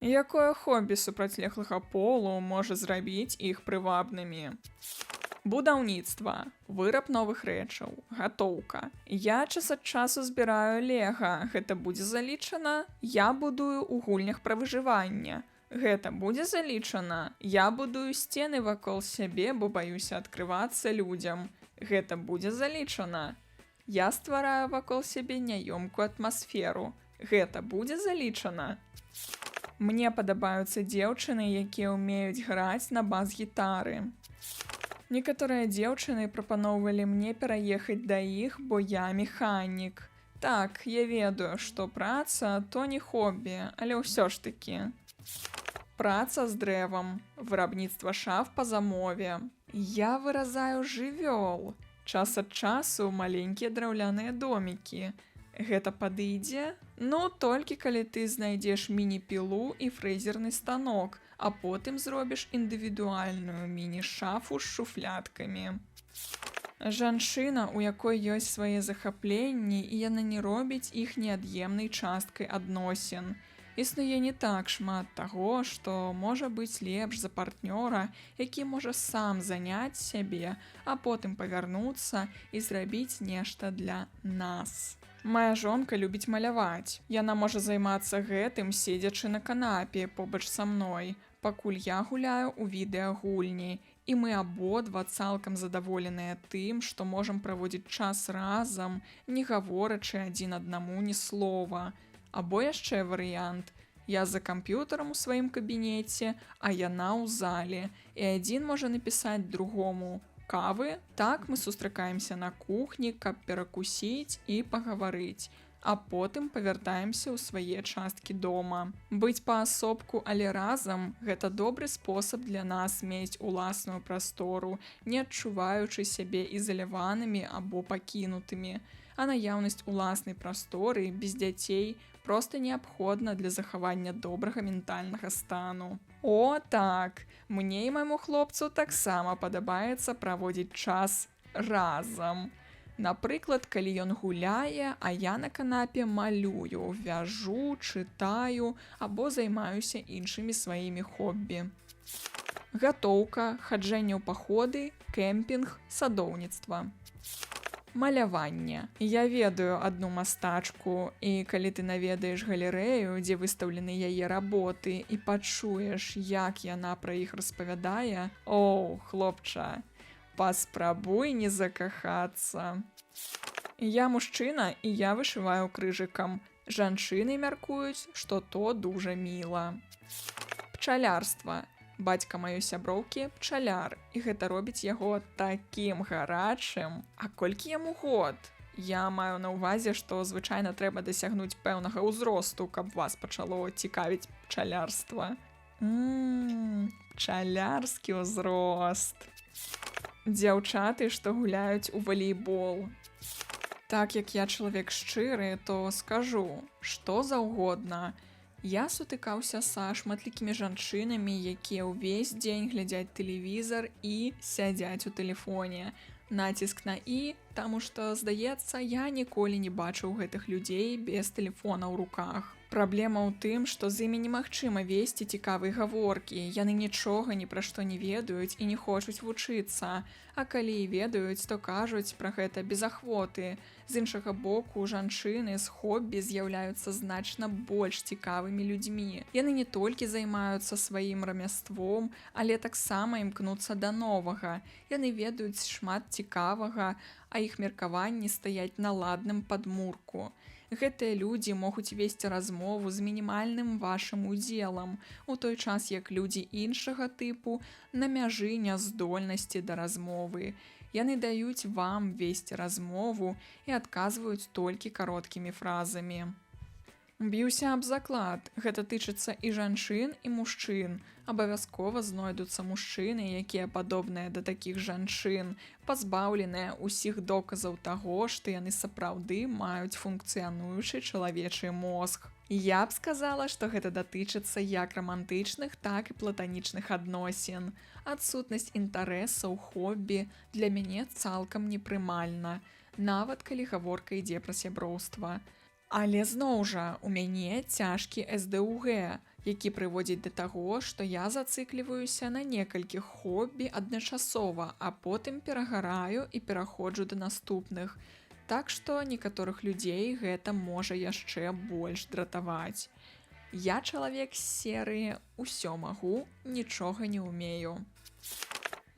Якое хобі супрацьлеглага полу можа зрабіць іх прывабнымі? Будаўніцтва, выраб новых рэчаў, гатоўка. Я час ад часу збіраю лего, гэта будзе залічана. Я будую ў гульнях пра выжыванне. Гэта будзе залічана. Я будую сцены вакол сябе, бо баюся адкрывацца людзям. Гэта будзе залічана. Я ствараю вакол сябе няёмкую атмасферу. Гэта будзе залічана. Мне падабаюцца дзеўчыны, якія ўмеюць граць на бас-гітары. Некаторыя дзеўчыны прапаноўвалі мне пераехаць да іх, бо я механік. Так, я ведаю, што праца то не хобі, але ўсё ж такі. Праца з дрэвам, вырабніцтва шаф па замове. Я выразаю жывёл. Час ад часу маленькія драўляныя домікі. Гэта падыдзе? Ну, толькі калі ты знайдзеш міні-пілу і фрэзерны станок, а потым зробіш індывідуальную міні-шафу з шуфляткамі. Жанчына, у якой ёсць свае захапленні, і яна не робіць іх неад'емнай часткай адносін. Існуе не так шмат таго, што можа быць лепш за партнёра, які можа сам заняць сябе, а потым павярнуцца і зрабіць нешта для нас. Мая жонка любіць маляваць. Яна можа займацца гэтым, седзячы на канапе побач са мной, пакуль я гуляю ў відэагульні, і мы абодва цалкам задаволеныя тым, што можам праводзіць час разам, не гаворачы адзін аднаму ні слова. Або яшчэ варыянт. Я за камп'ютарам у сваім кабінеце, а яна ў зале, і адзін можа напісаць другому: кавы, так мы сустракаемся на кухні, каб перакусіць і пагаварыць, а потым павяртаемся ў свае часткі дома. Быць паасобку, але разам – гэта добры спосаб для нас мець уласную прастору, не адчуваючы сябе ізаляванымі або пакінутымі. А наяўнасць уласнай прасторы без дзяцей проста неабходна для захавання добрага ментальнага стану. О, так! Мне і майму хлопцу таксама падабаецца праводзіць час разам. Напрыклад, калі ён гуляе, а я на канапе малюю, вяжу, чытаю або займаюся іншымі сваімі хобі. Гатоўка, хаджэнне ў паходы, кемпінг, садоўніцтва. Маляванне. Я ведаю адну мастачку, і калі ты наведаеш галерэю, дзе выстаўлены яе работы, і пачуеш, як яна пра іх распавядае, оу, хлопча, паспрабуй не закахацца. Я мужчына, і я вышываю крыжыкам. Жанчыны мяркуюць, што то дужа міла. Пчалярства. Бацька маёй сяброўкі пчаляр, і гэта робіць яго такім гарачым. А колькі яму год? Я маю на ўвазе, што звычайна трэба дасягнуць пэўнага ўзросту, каб вас пачало цікавіць пчалярства. Пчалярскі ўзрост. Дзяўчаты, што гуляюць у валейбол. Так як я чалавек шчыры, то скажу, што заўгодна. Я сутыкаўся са шматлікімі жанчынамі, якія ўвесь дзень глядзяць тэлевізар і сядзяць у тэлефоне. Націск на «і», таму што, здаецца, я ніколі не бачыў гэтых людзей без тэлефона ў руках. Праблема ў тым, што з імі немагчыма весці цікавыя гаворкі, яны нічога ні пра што не ведаюць і не хочуць вучыцца, а калі і ведаюць, то кажуць пра гэта без ахвоты. З іншага боку, жанчыны з хобі з'яўляюцца значна больш цікавымі людзьмі. Яны не толькі займаюцца сваім рамяством, але таксама імкнуцца да новага. Яны ведаюць шмат цікавага, а іх меркаванні стаяць на ладным падмурку. Гэтыя людзі могуць весці размову з мінімальным вашым удзелам, у той час як людзі іншага тыпу на мяжы няздольнасці да размовы. Яны даюць вам весці размову і адказваюць толькі кароткімі фразамі. Б'юся аб заклад, гэта тычыцца і жанчын, і мужчын. Абавязкова знойдуцца мужчыны, якія падобныя да такіх жанчын, пазбаўленыя ўсіх доказаў таго, што яны сапраўды маюць функцыянуючы чалавечы мозг. Я б сказала, што гэта датычыцца як рамантычных, так і платанічных адносін. Адсутнасць інтарэсаў, хобі для мяне цалкам непрымальна, нават калі гаворка ідзе пра сяброўства. Але зноў жа, у мяне цяжкі СДУГ. які прыводзіць да таго, што я зацыкліваюся на некалькіх хобі адначасова, а потым перагараю і пераходжу да наступных. Так што некаторых людзей гэта можа яшчэ больш дратаваць. Я чалавек з серыі «Усё магу, нічога не ўмею».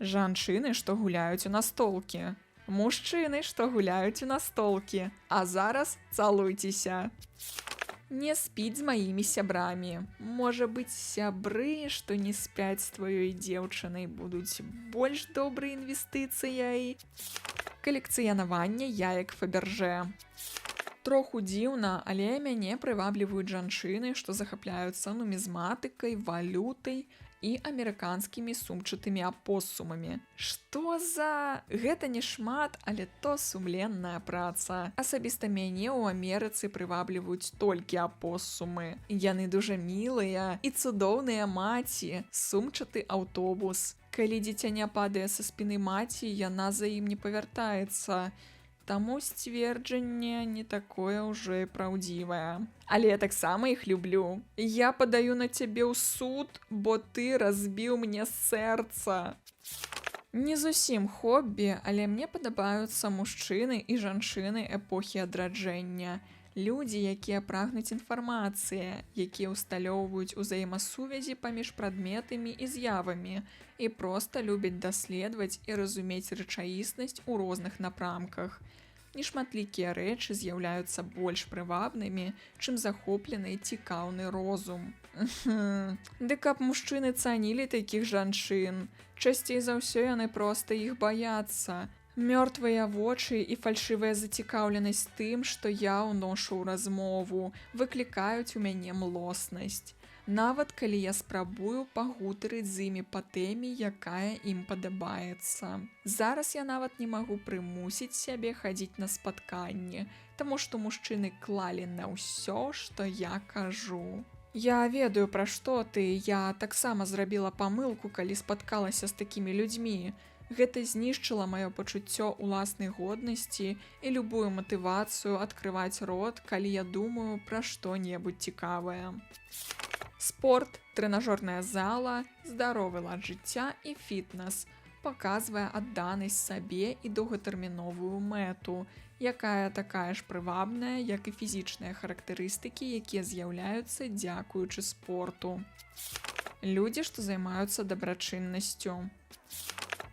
Жанчыны, што гуляюць у настолкі. Мужчыны, што гуляюць у настолкі. А зараз цалуйцеся. Не спіць з маімі сябрамі. Можа быць, сябры, што не спяць з тваёй дзеўчынай, будуць больш добрай інвестыцыяй. Калекцыянаванне яек Фаберже. Троху дзіўна, але мяне прывабліваюць жанчыны, што захапляюцца нумізматыкай, валютай і амерыканскімі сумчатымі апосумамі. Што за... Гэта не шмат, але то сумленная праца. Асабіста мяне ў Амерыцы прывабліваюць толькі апосумы. Яны дужа мілыя і цудоўныя маці, сумчаты аўтобус. Калі дзіцяня падае са спіны маці, яна за ім не павяртаецца. Таму сцверджанне не такое ўжо і праўдзівае. Але я таксама іх люблю. Я падаю на цябе ў суд, бо ты разбіў мне сэрца. Не зусім хобі, але мне падабаюцца мужчыны і жанчыны эпохі адраджэння. Людзі, якія прагнуць інфармацыі, якія ўсталёўваюць узаемасувязі паміж прадметамі і з'явамі і проста любяць даследаваць і разумець рэчаіснасць у розных напрамках. Нешматлікія рэчы з'яўляюцца больш прывабнымі, чым захоплены і цікаўны розум. Ды каб мужчыны цанілі такіх жанчын, часцей за ўсё яны проста іх баяцца. Мёртвыя вочы і фальшывая зацікаўленасць тым, што я ўношу ў размову, выклікаюць у мяне млоснасць. Нават калі я спрабую пагутарыць з імі па тэме, якая ім падабаецца. Зараз я нават не магу прымусіць сябе хадзіць на спатканні, таму што мужчыны клалі на ўсё, што я кажу. Я ведаю, пра што ты, я таксама зрабіла памылку, калі спаткалася з такімі людзьмі. Гэта знішчыла маё пачуццё ўласнай годнасці і любую матывацыю адкрываць рот, калі я думаю пра што-небудзь цікавае. Спорт, трэнажорная зала, здаровы лад жыцця і фітнес паказвае адданасць сабе і доўгатэрміновую мэту, якая такая ж прывабная, як і фізічныя характарыстыкі, якія з'яўляюцца дзякуючы спорту. Людзі, што займаюцца дабрачыннасцю.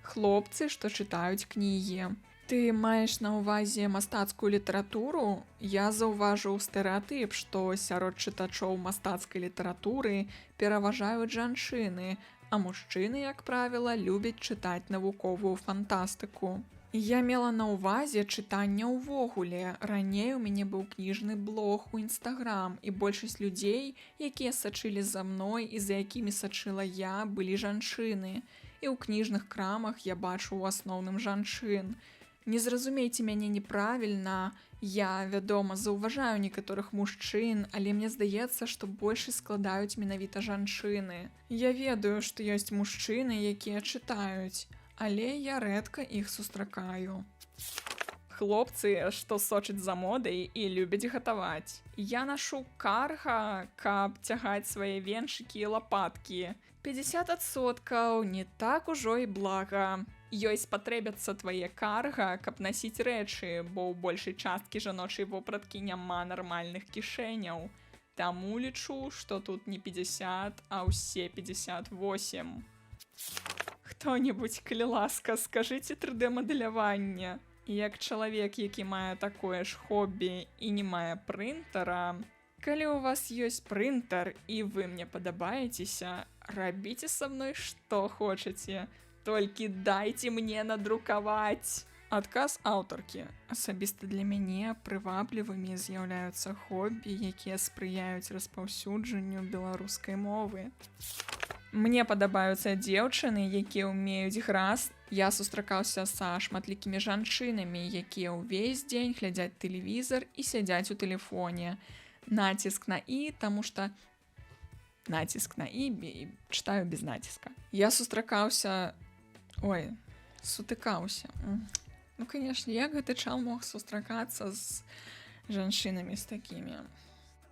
Хлопцы, што чытаюць кнігі. Ты маеш на ўвазе мастацкую літаратуру? Я заўважыў стэрэатып, што сярод чытачоў мастацкай літаратуры пераважаюць жанчыны, а мужчыны, як правіла, любяць чытаць навуковую фантастыку. Я мела на ўвазе чытання ўвогуле. Раней у мяне быў кніжны блог у Інстаграм, і большасць людзей, якія сачылі за мной і за якімі сачыла я, былі жанчыны. І ў кніжных крамах я бачу ў асноўным жанчын. Не зразумейце мяне неправільна, я, вядома, заўважаю некаторых мужчын, але мне здаецца, што большасць складаюць менавіта жанчыны. Я ведаю, што ёсць мужчыны, якія чытаюць, але я рэдка іх сустракаю. Хлопцы, што сочаць за модай і любяць гатаваць. Я нашу карга, каб цягаць свае венчыкі і лапаткі. 50% не так ужо і блага. Ёй спатрэбяцца твае карга, каб насіць рэчы, бо ў большай часткі жаночай вопраткі няма нармальных кішэняў. Таму лічу, што тут не 50, а ўсе 58. Хто-небудзь, калі ласка, скажыце 3D-мадэляванне. Як чалавек, які мае такое ж хобі і не мае прынтара, калі ў вас ёсць прынтар і вы мне падабаецеся, рабіце са мной што хочаце, толькі дайце мне надрукаваць. Адказ аўтаркі. Асабіста для мяне прываблівымі з'яўляюцца хобі, якія спрыяюць распаўсюджанню беларускай мовы. Мне падабаюцца дзеўчыны, якія ўмеюць граць. Я сустракаўся са шматлікімі жанчынамі, якія ўвесь дзень глядзяць тэлевізар і сядзяць у тэлефоне. Націск на «і», таму што націск на «і» чытаю без націска. Я сустракаўся... сутыкаўся. Ну, канешне, як гэты чал мог сустракацца з жанчынамі з такімі?